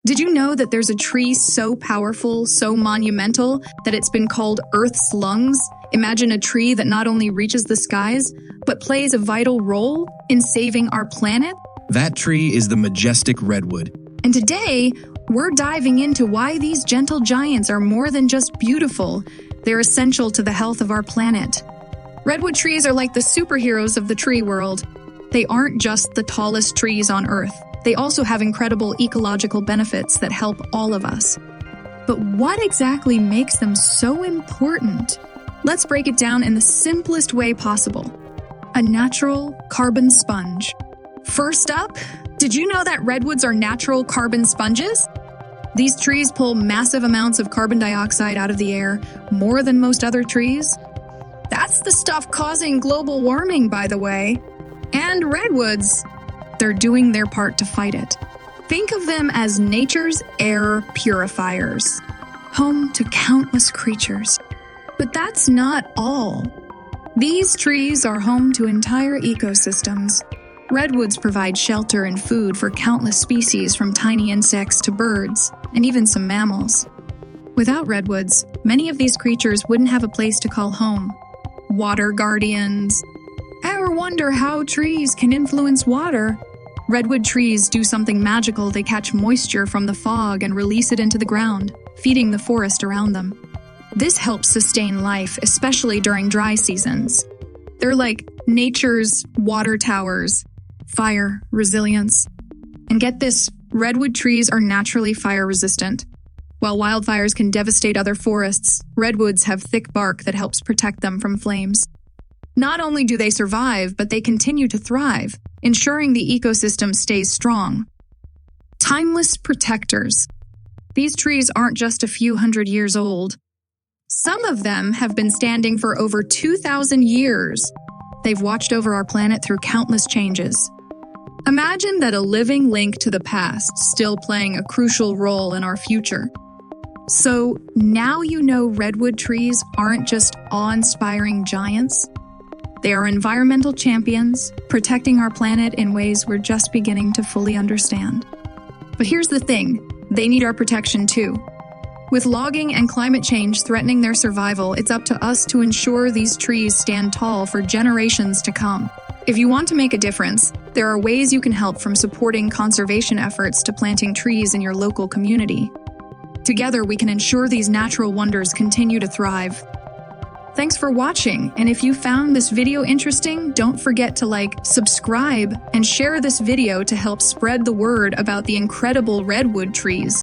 Did you know that there's a tree so powerful, so monumental, that it's been called Earth's lungs? Imagine a tree that not only reaches the skies, but plays a vital role in saving our planet? That tree is the majestic redwood. And today, we're diving into why these gentle giants are more than just beautiful. They're essential to the health of our planet. Redwood trees are like the superheroes of the tree world. They aren't just the tallest trees on Earth. They also have incredible ecological benefits that help all of us. But what exactly makes them so important? Let's break it down in the simplest way possible. A natural carbon sponge. First up, did you know that redwoods are natural carbon sponges? These trees pull massive amounts of carbon dioxide out of the air, more than most other trees. That's the stuff causing global warming, by the way. And redwoods, they're doing their part to fight it. Think of them as nature's air purifiers, home to countless creatures. But that's not all. These trees are home to entire ecosystems. Redwoods provide shelter and food for countless species, from tiny insects to birds, and even some mammals. Without redwoods, many of these creatures wouldn't have a place to call home. Water guardians. Ever wonder how trees can influence water? Redwood trees do something magical. They catch moisture from the fog and release it into the ground, feeding the forest around them. This helps sustain life, especially during dry seasons. They're like nature's water towers, fire resilience. And get this, redwood trees are naturally fire resistant. While wildfires can devastate other forests, redwoods have thick bark that helps protect them from flames. Not only do they survive, but they continue to thrive, ensuring the ecosystem stays strong. Timeless protectors. These trees aren't just a few hundred years old. Some of them have been standing for over 2,000 years. They've watched over our planet through countless changes. Imagine that a living link to the past, still playing a crucial role in our future. So now you know redwood trees aren't just awe-inspiring giants. They are environmental champions, protecting our planet in ways we're just beginning to fully understand. But here's the thing, they need our protection too. With logging and climate change threatening their survival, it's up to us to ensure these trees stand tall for generations to come. If you want to make a difference, there are ways you can help, from supporting conservation efforts to planting trees in your local community. Together, we can ensure these natural wonders continue to thrive. Thanks for watching, and if you found this video interesting, don't forget to like, subscribe, and share this video to help spread the word about the incredible redwood trees.